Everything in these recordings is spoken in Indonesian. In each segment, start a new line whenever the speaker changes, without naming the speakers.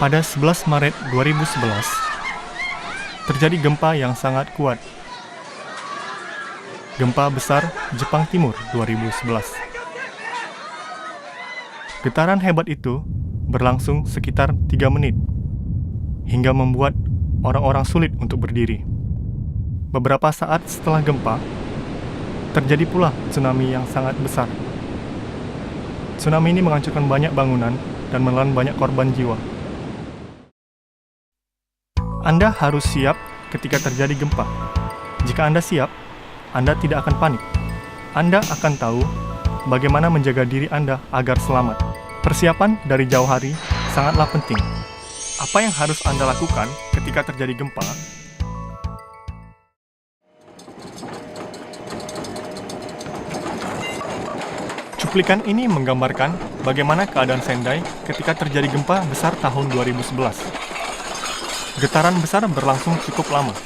Pada 11 Maret 2011, terjadi gempa yang sangat kuat. Gempa besar Jepang Timur 2011. Getaran hebat itu berlangsung sekitar 3 menit, hingga membuat orang-orang sulit untuk berdiri. Beberapa saat setelah gempa, terjadi pula tsunami yang sangat besar. Tsunami ini menghancurkan banyak bangunan dan menelan banyak korban jiwa. Anda harus siap ketika terjadi gempa. Jika Anda siap, Anda tidak akan panik. Anda akan tahu bagaimana menjaga diri Anda agar selamat. Persiapan dari jauh hari sangatlah penting. Apa yang harus Anda lakukan ketika terjadi gempa? Cuplikan ini menggambarkan bagaimana keadaan Sendai ketika terjadi gempa besar tahun 2011. Getaran besar berlangsung cukup lama.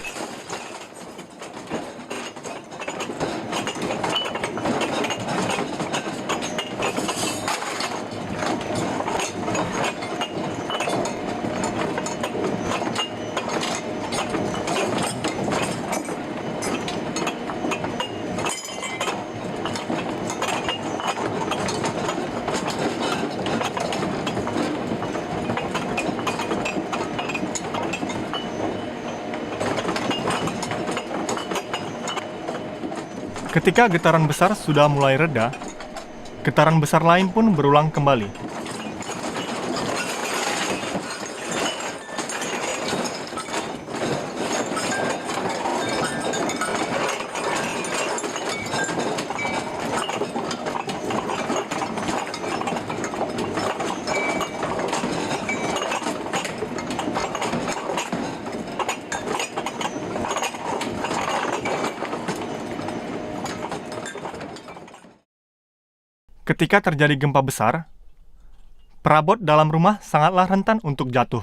Ketika getaran besar sudah mulai reda, getaran besar lain pun berulang kembali. Ketika terjadi gempa besar, perabot dalam rumah sangatlah rentan untuk jatuh.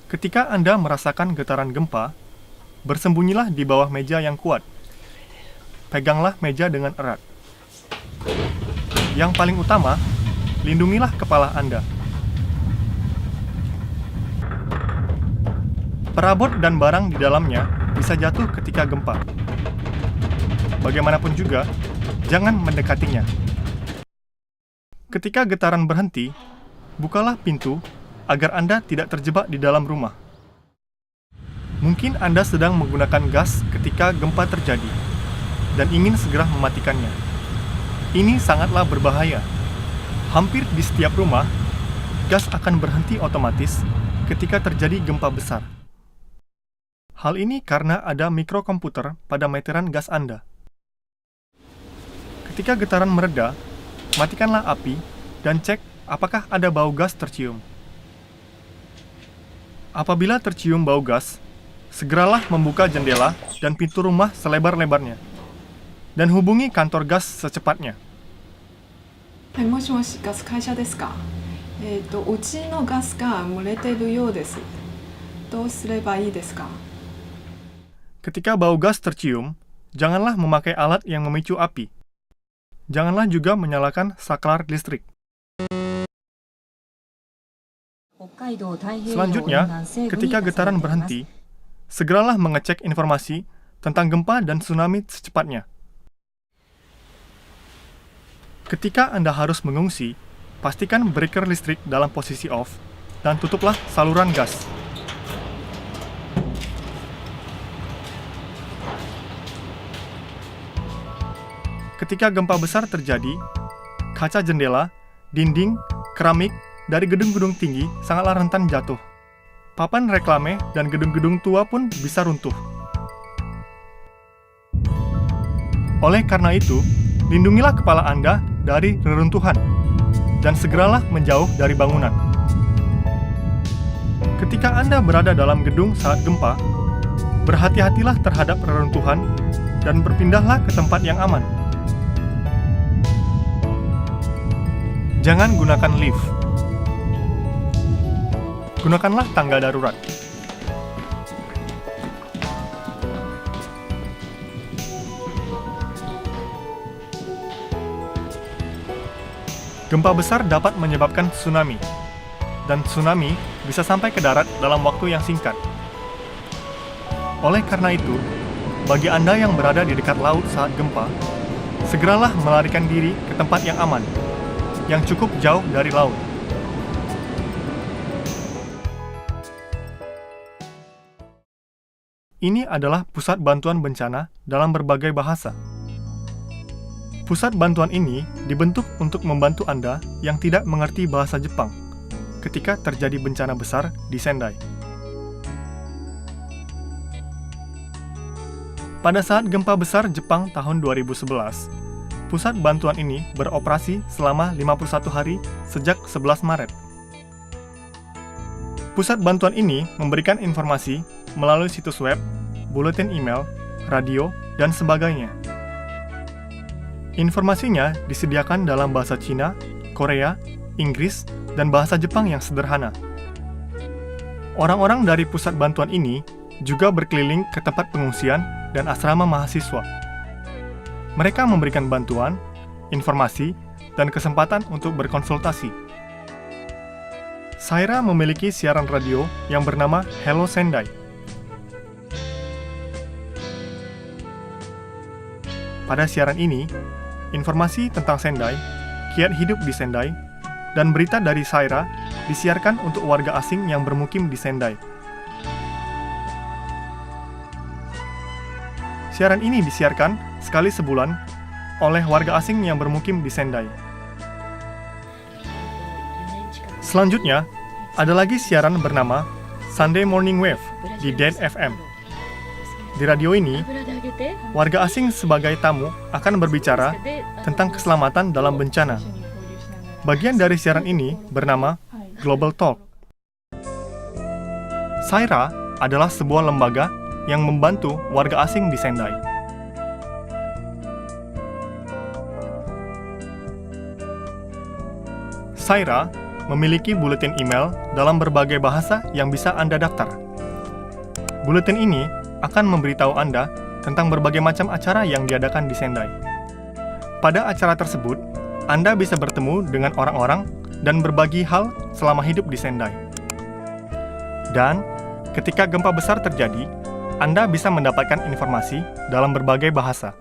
Ketika Anda merasakan getaran gempa, bersembunyilah di bawah meja yang kuat. Peganglah meja dengan erat. Yang paling utama, lindungilah kepala Anda. Perabot dan barang di dalamnya bisa jatuh ketika gempa. Bagaimanapun juga, jangan mendekatinya. Ketika getaran berhenti, bukalah pintu agar Anda tidak terjebak di dalam rumah. Mungkin Anda sedang menggunakan gas ketika gempa terjadi dan ingin segera mematikannya. Ini sangatlah berbahaya. Hampir di setiap rumah, gas akan berhenti otomatis ketika terjadi gempa besar. Hal ini karena ada mikrokomputer pada meteran gas Anda. Ketika getaran mereda, matikanlah api dan cek apakah ada bau gas tercium. Apabila tercium bau gas, segeralah membuka jendela dan pintu rumah selebar-lebarnya, dan hubungi kantor gas secepatnya.
はい、もしもし、ガス会社ですか。うちのガスが漏れてるようです。どうすればいいですか。
Ketika bau gas tercium, janganlah memakai alat yang memicu api. Janganlah juga menyalakan saklar listrik. Selanjutnya, ketika getaran berhenti, segeralah mengecek informasi tentang gempa dan tsunami secepatnya. Ketika Anda harus mengungsi, pastikan breaker listrik dalam posisi off dan tutuplah saluran gas. Ketika gempa besar terjadi, kaca jendela, dinding, keramik dari gedung-gedung tinggi sangatlah rentan jatuh. Papan reklame dan gedung-gedung tua pun bisa runtuh. Oleh karena itu, lindungilah kepala Anda dari reruntuhan dan segeralah menjauh dari bangunan. Ketika Anda berada dalam gedung saat gempa, berhati-hatilah terhadap reruntuhan dan berpindahlah ke tempat yang aman. Jangan gunakan lift. Gunakanlah tangga darurat. Gempa besar dapat menyebabkan tsunami, dan tsunami bisa sampai ke darat dalam waktu yang singkat. Oleh karena itu, bagi Anda yang berada di dekat laut saat gempa, segeralah melarikan diri ke tempat yang aman, yang cukup jauh dari laut. Ini adalah pusat bantuan bencana dalam berbagai bahasa. Pusat bantuan ini dibentuk untuk membantu Anda yang tidak mengerti bahasa Jepang ketika terjadi bencana besar di Sendai. Pada saat gempa besar Jepang tahun 2011, pusat bantuan ini beroperasi selama 51 hari sejak 11 Maret. Pusat bantuan ini memberikan informasi melalui situs web, buletin email, radio, dan sebagainya. Informasinya disediakan dalam bahasa Cina, Korea, Inggris, dan bahasa Jepang yang sederhana. Orang-orang dari pusat bantuan ini juga berkeliling ke tempat pengungsian dan asrama mahasiswa. Mereka memberikan bantuan, informasi, dan kesempatan untuk berkonsultasi. Saira memiliki siaran radio yang bernama Hello Sendai. Pada siaran ini, informasi tentang Sendai, kiat hidup di Sendai, dan berita dari Saira disiarkan untuk warga asing yang bermukim di Sendai. Siaran ini disiarkan sekali sebulan oleh warga asing yang bermukim di Sendai. Selanjutnya, ada lagi siaran bernama Sunday Morning Wave di Dead FM. Di radio ini, warga asing sebagai tamu akan berbicara tentang keselamatan dalam bencana. Bagian dari siaran ini bernama Global Talk. Saira adalah sebuah lembaga yang membantu warga asing di Sendai. Saira memiliki buletin email dalam berbagai bahasa yang bisa Anda daftar. Buletin ini akan memberitahu Anda tentang berbagai macam acara yang diadakan di Sendai. Pada acara tersebut, Anda bisa bertemu dengan orang-orang dan berbagi hal selama hidup di Sendai. Dan ketika gempa besar terjadi, Anda bisa mendapatkan informasi dalam berbagai bahasa.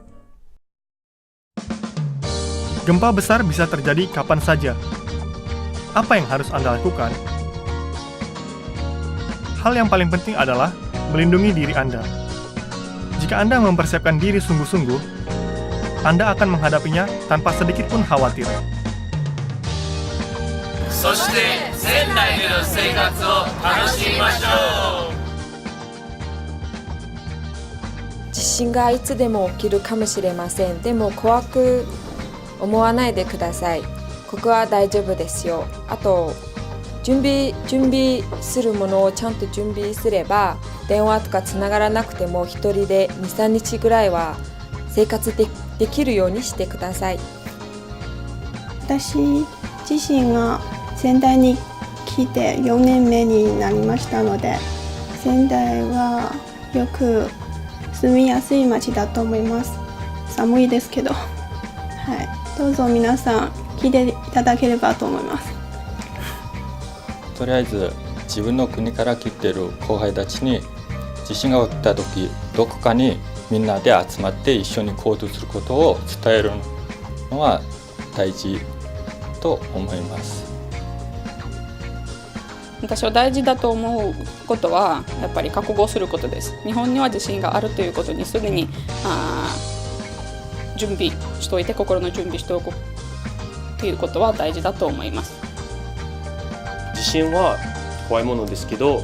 Gempa besar bisa terjadi kapan saja. Apa yang harus Anda lakukan? Hal yang paling penting adalah melindungi diri Anda. Jika Anda mempersiapkan diri sungguh-sungguh, Anda akan menghadapinya tanpa sedikit pun khawatir.
そして仙台での生活を楽しみましょう。
地震がいつでも起きるかもしれません。でも怖く思わないでください。ここは大丈夫ですよ。あと準備するものをちゃんと準備すれば、電話とかつながらなくても一人で 2,3 日ぐらいは生活できるようにしてください。
私自身が仙台に来て4年目になりましたので、仙台はよく住みやすい街だと思います。寒いですけど、はい、どうぞ皆さん聞いていただければと思います。
とりあえず自分の国から来ている後輩たちに地震が起きた時、どこかにみんなで集まって一緒に行動することを伝えるのは大事と思います。
私は大事だと思うことはやっぱり覚悟することです。日本には地震があるということにすぐに準備しておいて、心の準備しておくということは大事だと思います。
地震は怖いものですけど、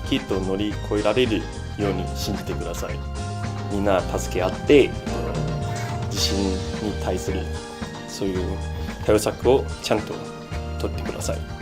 きっと乗り越えられるように信じてください。みんな助け合って、地震に対するそういう対策をちゃんと取ってください。